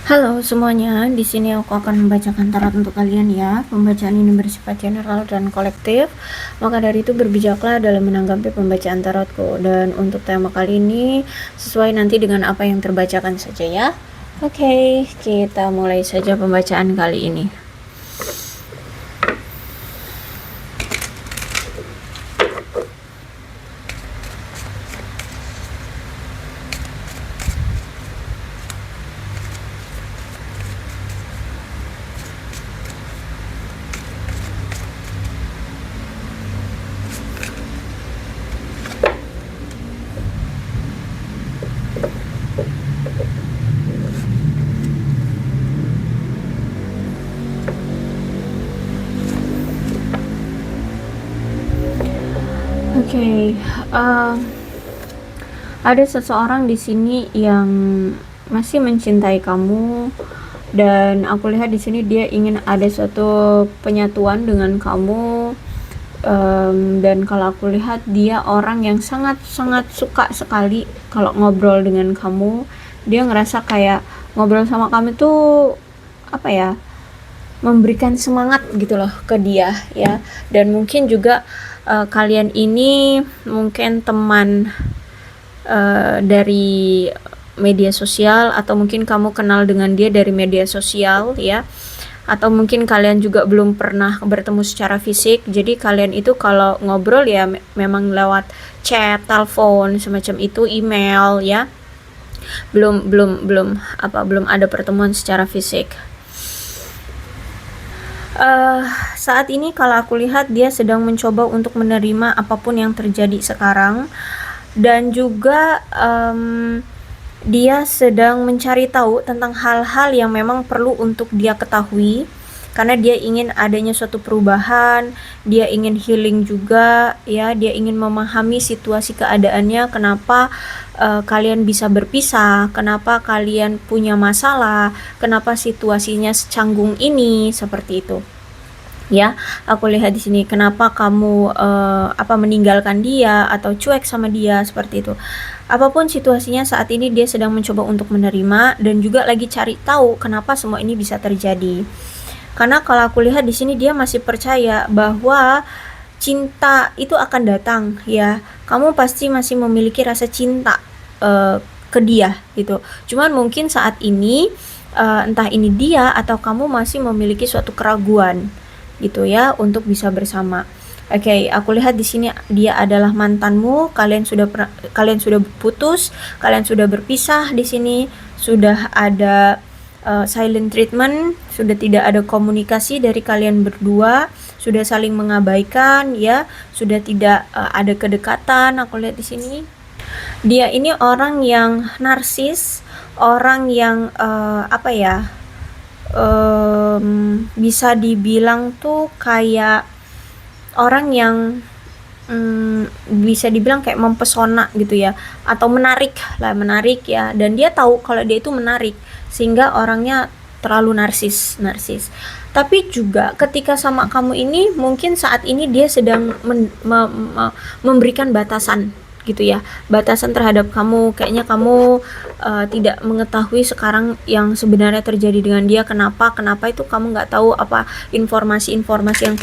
Halo semuanya, di sini aku akan membacakan tarot untuk kalian ya. Pembacaan ini bersifat general dan kolektif. Maka dari itu berbijaklah dalam menanggapi pembacaan tarotku. Dan untuk tema kali ini sesuai nanti dengan apa yang terbacakan saja ya. Oke, kita mulai saja pembacaan kali ini. Oke, ada seseorang di sini yang masih mencintai kamu, dan aku lihat di sini dia ingin ada suatu penyatuan dengan kamu. Dan kalau aku lihat dia orang yang sangat suka sekali kalau ngobrol dengan kamu. Dia ngerasa kayak ngobrol sama kamu tuh apa ya, memberikan semangat gitu loh ke dia ya. Dan mungkin juga kalian ini mungkin teman dari media sosial, atau mungkin kamu kenal dengan dia dari media sosial ya, atau mungkin kalian juga belum pernah bertemu secara fisik. Jadi kalian itu kalau ngobrol ya memang lewat chat, telepon, semacam itu, email ya. Belum ada pertemuan secara fisik. Saat ini kalau aku lihat dia sedang mencoba untuk menerima apapun yang terjadi sekarang, dan juga dia sedang mencari tahu tentang hal-hal yang memang perlu untuk dia ketahui, karena dia ingin adanya suatu perubahan, dia ingin healing juga ya, dia ingin memahami situasi keadaannya, kenapa kalian bisa berpisah, kenapa kalian punya masalah, kenapa situasinya secanggung ini, seperti itu. Ya, aku lihat di sini kenapa kamu meninggalkan dia atau cuek sama dia, seperti itu. Apapun situasinya saat ini dia sedang mencoba untuk menerima, dan juga lagi cari tahu kenapa semua ini bisa terjadi. Karena kalau aku lihat di sini dia masih percaya bahwa cinta itu akan datang ya. Kamu pasti masih memiliki rasa cinta ke dia gitu. Cuman mungkin saat ini entah ini dia atau kamu masih memiliki suatu keraguan gitu ya untuk bisa bersama. Oke, aku lihat di sini dia adalah mantanmu. Kalian sudah putus, kalian sudah berpisah di sini, sudah ada silent treatment, sudah tidak ada komunikasi dari kalian berdua, sudah saling mengabaikan ya, sudah tidak ada kedekatan. Aku lihat di sini dia ini orang yang narsis, orang yang bisa dibilang tuh kayak orang yang bisa dibilang kayak mempesona gitu ya, atau menarik ya, dan dia tahu kalau dia itu menarik, sehingga orangnya terlalu narsis. Tapi juga ketika sama kamu ini, mungkin saat ini dia sedang memberikan batasan gitu ya, batasan terhadap kamu. Kayaknya kamu tidak mengetahui sekarang yang sebenarnya terjadi dengan dia. Kenapa itu kamu nggak tahu apa informasi-informasi yang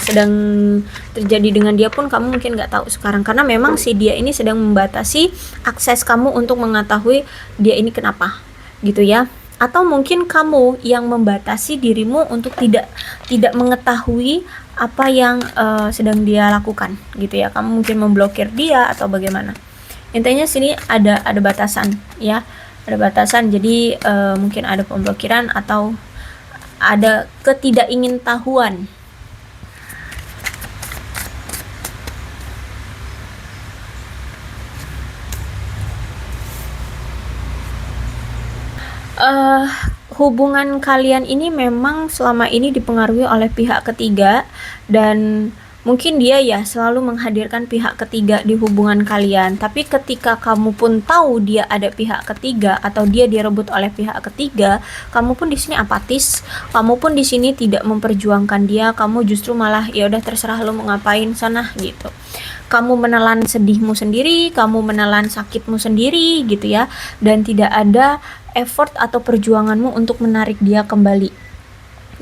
sedang terjadi dengan dia pun kamu mungkin nggak tahu sekarang, karena memang si dia ini sedang membatasi akses kamu untuk mengetahui dia ini kenapa gitu ya. Atau mungkin kamu yang membatasi dirimu untuk tidak mengetahui apa yang sedang dia lakukan gitu ya. Kamu mungkin memblokir dia atau bagaimana. Intinya sini ada batasan ya, ada batasan. Jadi mungkin ada pemblokiran atau ada ketidakingintahuan. Hubungan kalian ini memang selama ini dipengaruhi oleh pihak ketiga, dan mungkin dia ya selalu menghadirkan pihak ketiga di hubungan kalian. Tapi ketika kamu pun tahu dia ada pihak ketiga atau dia direbut oleh pihak ketiga, kamu pun di sini apatis, kamu pun di sini tidak memperjuangkan dia, kamu justru malah ya udah terserah lo mau ngapain sana gitu. Kamu menelan sedihmu sendiri, kamu menelan sakitmu sendiri gitu ya, dan tidak ada effort atau perjuanganmu untuk menarik dia kembali.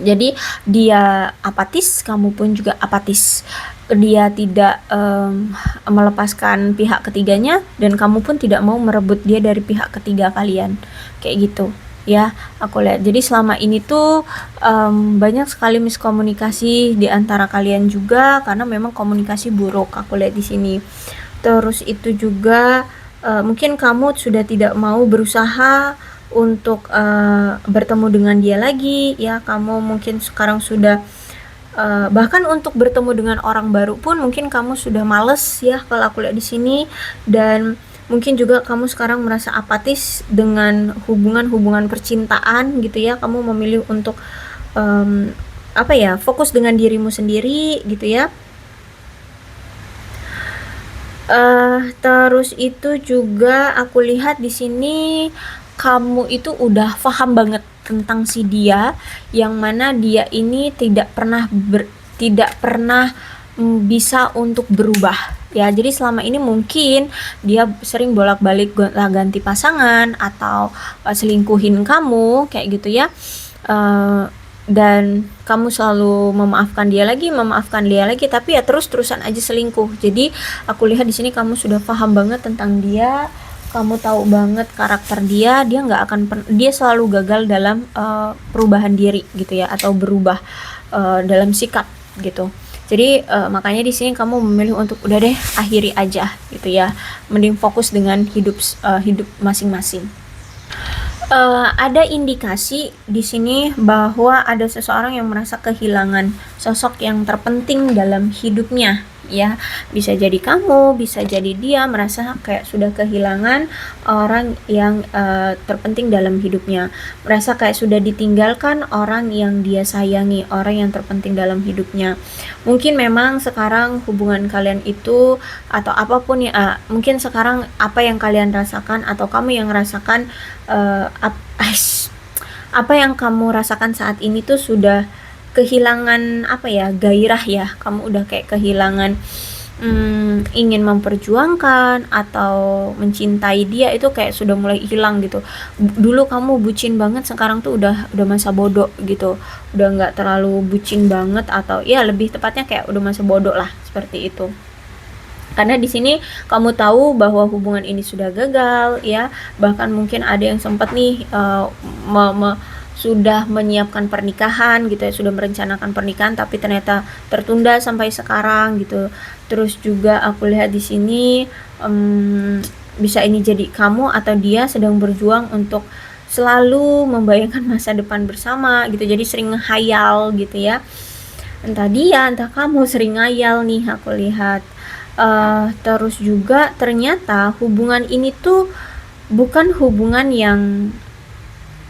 Jadi dia apatis, kamu pun juga apatis. Dia tidak melepaskan pihak ketiganya, dan kamu pun tidak mau merebut dia dari pihak ketiga kalian. Kayak gitu ya, aku lihat. Jadi selama ini tuh banyak sekali miskomunikasi di antara kalian juga, karena memang komunikasi buruk aku lihat di sini. Terus itu juga mungkin kamu sudah tidak mau berusaha untuk bertemu dengan dia lagi ya. Kamu mungkin sekarang sudah bahkan untuk bertemu dengan orang baru pun mungkin kamu sudah males ya, kalau aku lihat di sini. Dan mungkin juga kamu sekarang merasa apatis dengan hubungan-hubungan percintaan gitu ya. Kamu memilih untuk fokus dengan dirimu sendiri gitu ya. Terus itu juga aku lihat di sini kamu itu udah paham banget tentang si dia, yang mana dia ini tidak pernah bisa untuk berubah ya. Jadi selama ini mungkin dia sering bolak-balik ganti pasangan atau selingkuhin kamu kayak gitu ya. Dan kamu selalu memaafkan dia lagi, tapi ya terus-terusan aja selingkuh. Jadi aku lihat di sini kamu sudah paham banget tentang dia, kamu tahu banget karakter dia. Dia selalu gagal dalam perubahan diri gitu ya, atau berubah dalam sikap gitu. Jadi makanya di sini kamu memilih untuk udah deh, akhiri aja gitu ya. Mending fokus dengan hidup masing-masing. Ada indikasi di sini bahwa ada seseorang yang merasa kehilangan sosok yang terpenting dalam hidupnya ya. Bisa jadi kamu, bisa jadi dia merasa kayak sudah kehilangan orang yang terpenting dalam hidupnya, merasa kayak sudah ditinggalkan orang yang dia sayangi, orang yang terpenting dalam hidupnya. Mungkin memang sekarang hubungan kalian itu atau apapun ya, mungkin sekarang apa yang kalian rasakan atau kamu yang rasakan, apa yang kamu rasakan saat ini tuh sudah kehilangan gairah ya. Kamu udah kayak kehilangan ingin memperjuangkan atau mencintai dia, itu kayak sudah mulai hilang gitu. Dulu kamu bucin banget, sekarang tuh udah masa bodoh gitu. Udah nggak terlalu bucin banget, atau ya lebih tepatnya kayak udah masa bodoh lah, seperti itu. Karena di sini kamu tahu bahwa hubungan ini sudah gagal ya. Bahkan mungkin ada yang sempat nih sudah menyiapkan pernikahan gitu ya, sudah merencanakan pernikahan tapi ternyata tertunda sampai sekarang gitu. Terus juga aku lihat di sini bisa ini jadi kamu atau dia sedang berjuang untuk selalu membayangkan masa depan bersama gitu. Jadi sering ngehayal gitu ya. Entah dia, entah kamu sering ngayal nih aku lihat. Terus juga ternyata hubungan ini tuh bukan hubungan yang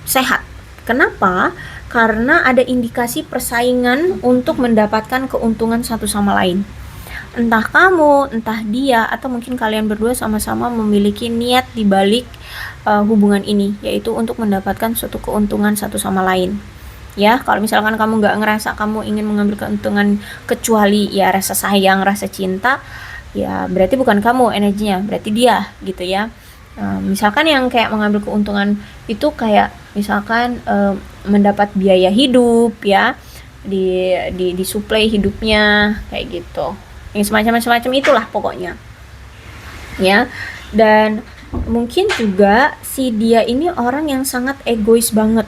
sehat. Kenapa? Karena ada indikasi persaingan untuk mendapatkan keuntungan satu sama lain. Entah kamu, entah dia, atau mungkin kalian berdua sama-sama memiliki niat di balik hubungan ini, yaitu untuk mendapatkan suatu keuntungan satu sama lain. Ya, kalau misalkan kamu nggak ngerasa kamu ingin mengambil keuntungan kecuali ya rasa sayang, rasa cinta, ya berarti bukan kamu energinya, berarti dia gitu ya. Misalkan yang kayak mengambil keuntungan itu kayak misalkan mendapat biaya hidup ya, disuplai hidupnya kayak gitu, yang semacam itulah pokoknya ya. Dan mungkin juga si dia ini orang yang sangat egois banget,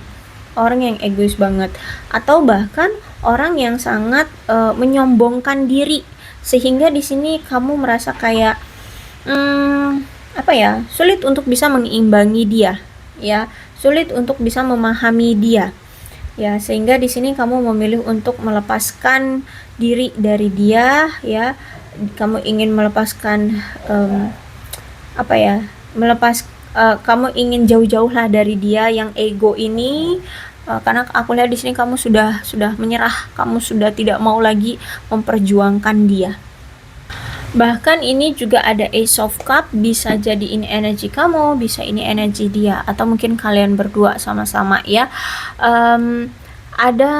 atau bahkan orang yang sangat menyombongkan diri, sehingga di sini kamu merasa kayak sulit untuk bisa mengimbangi dia ya, sulit untuk bisa memahami dia ya, sehingga di sini kamu memilih untuk melepaskan diri dari dia ya. Kamu ingin melepaskan kamu ingin jauh-jauh lah dari dia yang ego ini, karena aku lihat di sini kamu sudah menyerah, kamu sudah tidak mau lagi memperjuangkan dia. Bahkan ini juga ada Ace of Cup, bisa jadi ini energi kamu, bisa ini energi dia, atau mungkin kalian berdua sama-sama ya. Ada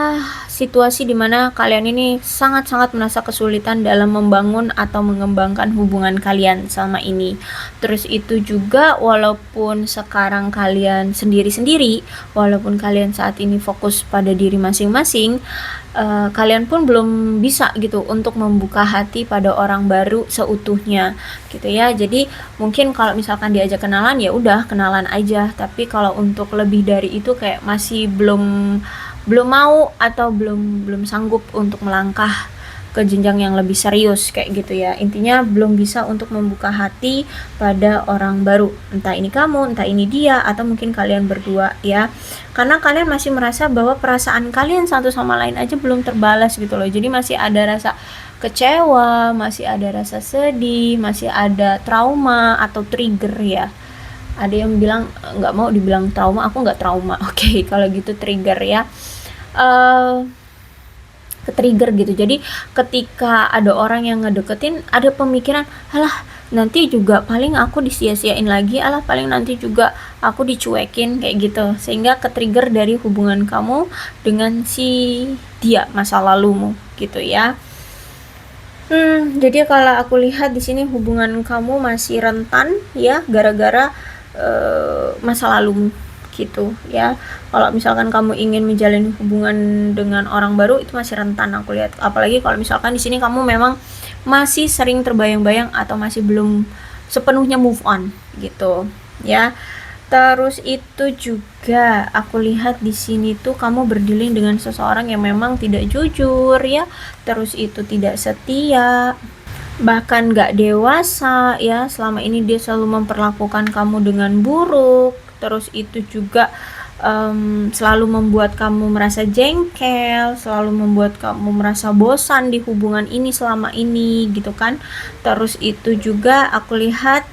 situasi dimana kalian ini sangat-sangat merasa kesulitan dalam membangun atau mengembangkan hubungan kalian selama ini. Terus itu juga walaupun sekarang kalian sendiri-sendiri, walaupun kalian saat ini fokus pada diri masing-masing, kalian pun belum bisa gitu untuk membuka hati pada orang baru seutuhnya gitu ya. Jadi mungkin kalau misalkan diajak kenalan ya udah kenalan aja, tapi kalau untuk lebih dari itu kayak masih belum mau atau belum sanggup untuk melangkah ke jenjang yang lebih serius kayak gitu ya. Intinya belum bisa untuk membuka hati pada orang baru, entah ini kamu, entah ini dia, atau mungkin kalian berdua ya, karena kalian masih merasa bahwa perasaan kalian satu sama lain aja belum terbalas gitu loh. Jadi masih ada rasa kecewa, masih ada rasa sedih, masih ada trauma atau trigger ya. Ada yang bilang nggak mau dibilang trauma, aku nggak trauma. Oke, kalau gitu trigger ya. Ke-trigger gitu. Jadi ketika ada orang yang ngedeketin, ada pemikiran, alah nanti juga paling aku disia-siain lagi, alah paling nanti juga aku dicuekin kayak gitu. Sehingga ke-trigger dari hubungan kamu dengan si dia, masa lalumu gitu ya. Jadi kalau aku lihat di sini hubungan kamu masih rentan ya gara-gara masa lalumu gitu ya. Kalau misalkan kamu ingin menjalin hubungan dengan orang baru itu masih rentan aku lihat. Apalagi kalau misalkan di sini kamu memang masih sering terbayang-bayang atau masih belum sepenuhnya move on gitu ya. Terus itu juga aku lihat di sini tuh kamu berdealing dengan seseorang yang memang tidak jujur ya. Terus itu tidak setia, bahkan gak dewasa ya. Selama ini dia selalu memperlakukan kamu dengan buruk. Terus itu juga selalu membuat kamu merasa jengkel, selalu membuat kamu merasa bosan di hubungan ini selama ini gitu kan. Terus itu juga aku lihat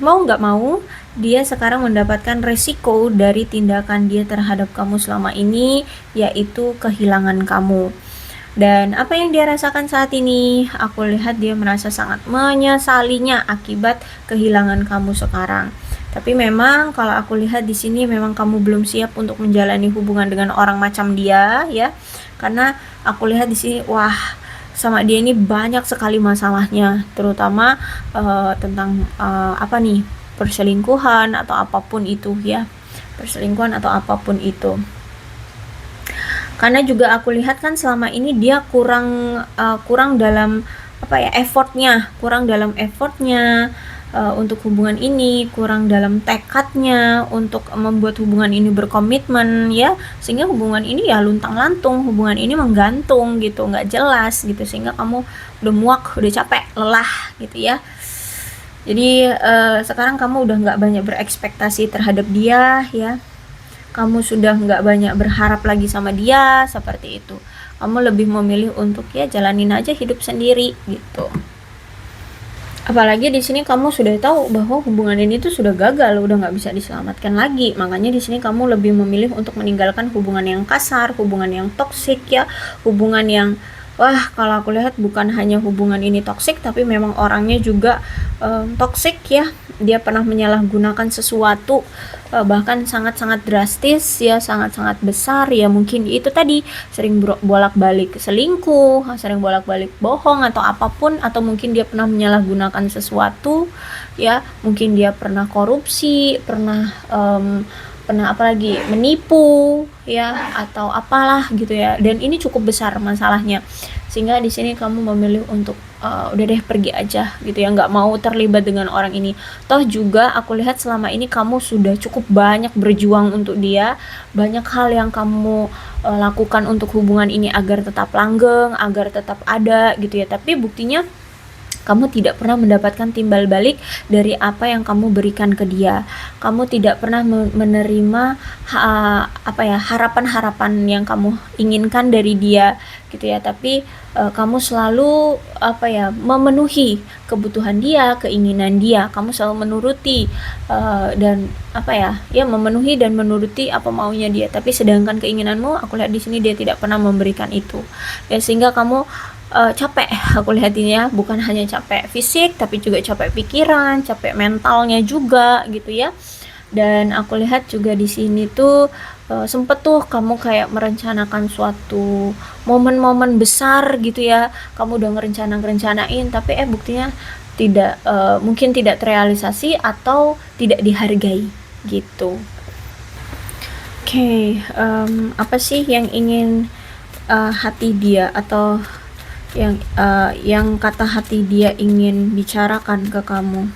mau gak mau dia sekarang mendapatkan resiko dari tindakan dia terhadap kamu selama ini, yaitu kehilangan kamu. Dan apa yang dia rasakan saat ini, aku lihat dia merasa sangat menyesalinya akibat kehilangan kamu sekarang. Tapi memang kalau aku lihat di sini memang kamu belum siap untuk menjalani hubungan dengan orang macam dia ya. Karena aku lihat di sini wah, sama dia ini banyak sekali masalahnya, terutama tentang apa nih? Perselingkuhan atau apapun itu ya. Perselingkuhan atau apapun itu. Karena juga aku lihat kan selama ini dia kurang dalam kurang dalam effortnya untuk hubungan ini, kurang dalam tekadnya untuk membuat hubungan ini berkomitmen ya, sehingga hubungan ini ya luntang-lantung, hubungan ini menggantung gitu, nggak jelas gitu, sehingga kamu udah muak, udah capek, lelah gitu ya. Jadi sekarang kamu udah nggak banyak berekspektasi terhadap dia ya. Kamu sudah nggak banyak berharap lagi sama dia seperti itu. Kamu lebih memilih untuk ya jalanin aja hidup sendiri gitu. Apalagi di sini kamu sudah tahu bahwa hubungan ini tuh sudah gagal, udah nggak bisa diselamatkan lagi. Makanya di sini kamu lebih memilih untuk meninggalkan hubungan yang kasar, hubungan yang toksik ya, hubungan yang wah kalau aku lihat bukan hanya hubungan ini toksik, tapi memang orangnya juga toksik ya. Dia pernah menyalahgunakan sesuatu bahkan sangat-sangat drastis ya, sangat-sangat besar ya. Mungkin itu tadi sering bolak-balik selingkuh, sering bolak-balik bohong atau apapun, atau mungkin dia pernah menyalahgunakan sesuatu ya. Mungkin dia pernah korupsi, pernah apalagi menipu ya, atau apalah gitu ya. Dan ini cukup besar masalahnya, sehingga di sini kamu memilih untuk udah deh pergi aja gitu ya, nggak mau terlibat dengan orang ini. Toh juga aku lihat selama ini kamu sudah cukup banyak berjuang untuk dia, banyak hal yang kamu lakukan untuk hubungan ini agar tetap langgeng, agar tetap ada gitu ya. Tapi buktinya kamu tidak pernah mendapatkan timbal balik dari apa yang kamu berikan ke dia. Kamu tidak pernah menerima harapan-harapan yang kamu inginkan dari dia gitu ya. Tapi kamu selalu memenuhi kebutuhan dia, keinginan dia. Kamu selalu menuruti dan memenuhi dan menuruti apa maunya dia. Tapi sedangkan keinginanmu, aku lihat di sini dia tidak pernah memberikan itu. Ya, sehingga kamu capek, aku lihat ini ya, bukan hanya capek fisik tapi juga capek pikiran, capek mentalnya juga gitu ya. Dan aku lihat juga di sini tuh sempet tuh kamu kayak merencanakan suatu momen-momen besar gitu ya, kamu udah ngerencanain tapi buktinya tidak, mungkin tidak terrealisasi atau tidak dihargai gitu. Oke, apa sih yang ingin hati dia atau yang kata hati dia ingin bicarakan ke kamu?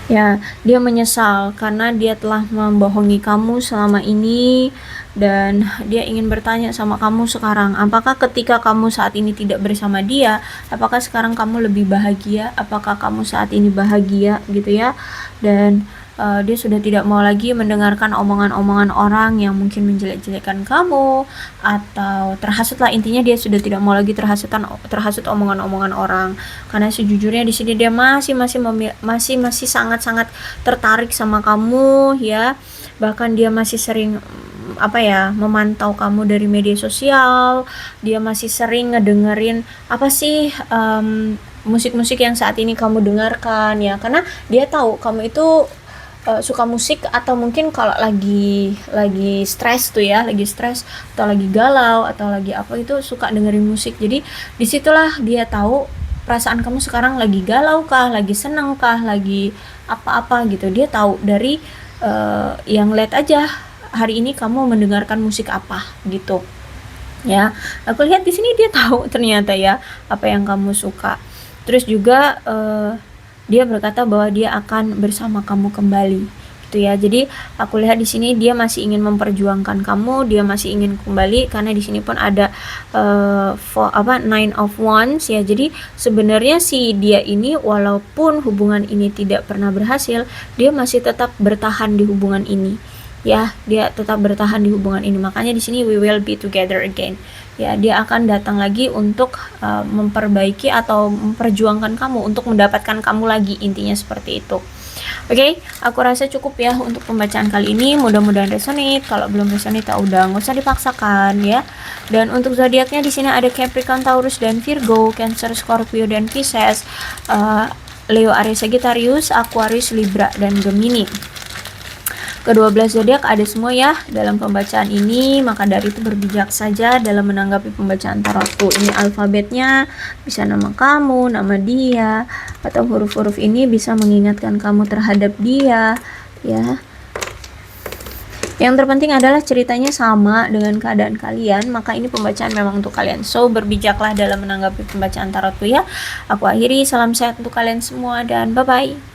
Ya, dia menyesal karena dia telah membohongi kamu selama ini, dan dia ingin bertanya sama kamu sekarang, apakah ketika kamu saat ini tidak bersama dia, apakah sekarang kamu lebih bahagia? Apakah kamu saat ini bahagia gitu ya? Dan dia sudah tidak mau lagi mendengarkan omongan-omongan orang yang mungkin menjelek-jelekan kamu atau terhasutlah, intinya dia sudah tidak mau lagi terhasut omongan-omongan orang, karena sejujurnya di sini dia masih sangat-sangat tertarik sama kamu ya, bahkan dia masih sering memantau kamu dari media sosial, dia masih sering ngedengerin apa sih musik-musik yang saat ini kamu dengarkan ya, karena dia tahu kamu itu suka musik, atau mungkin kalau lagi stres tuh ya, lagi stres atau lagi galau atau lagi apa itu suka dengerin musik. Jadi disitulah dia tahu perasaan kamu sekarang lagi galau kah, lagi seneng kah, lagi apa-apa gitu. Dia tahu dari yang lihat aja hari ini kamu mendengarkan musik apa gitu ya. Aku lihat di sini dia tahu ternyata ya apa yang kamu suka. Terus juga dia berkata bahwa dia akan bersama kamu kembali gitu ya. Jadi aku lihat di sini dia masih ingin memperjuangkan kamu, dia masih ingin kembali, karena di sini pun ada Nine of Wands ya. Jadi sebenarnya si dia ini walaupun hubungan ini tidak pernah berhasil, dia masih tetap bertahan di hubungan ini ya, dia tetap bertahan di hubungan ini. Makanya di sini we will be together again ya, dia akan datang lagi untuk memperbaiki atau memperjuangkan kamu untuk mendapatkan kamu lagi, intinya seperti itu. Oke, aku rasa cukup ya untuk pembacaan kali ini, mudah-mudahan resonate. Kalau belum resonate ya udah, nggak usah dipaksakan ya. Dan untuk zodiaknya di sini ada Capricorn, Taurus dan Virgo, Cancer, Scorpio dan Pisces, Leo, Aries, Sagittarius, Aquarius, Libra dan Gemini. Ke-12 zodiak ada semua ya dalam pembacaan ini, maka dari itu berbijak saja dalam menanggapi pembacaan tarot. Ini alfabetnya bisa nama kamu, nama dia, atau huruf-huruf ini bisa mengingatkan kamu terhadap dia ya. Yang terpenting adalah ceritanya sama dengan keadaan kalian, maka ini pembacaan memang untuk kalian. So, berbijaklah dalam menanggapi pembacaan tarot ya. Aku akhiri, salam sehat untuk kalian semua dan bye-bye.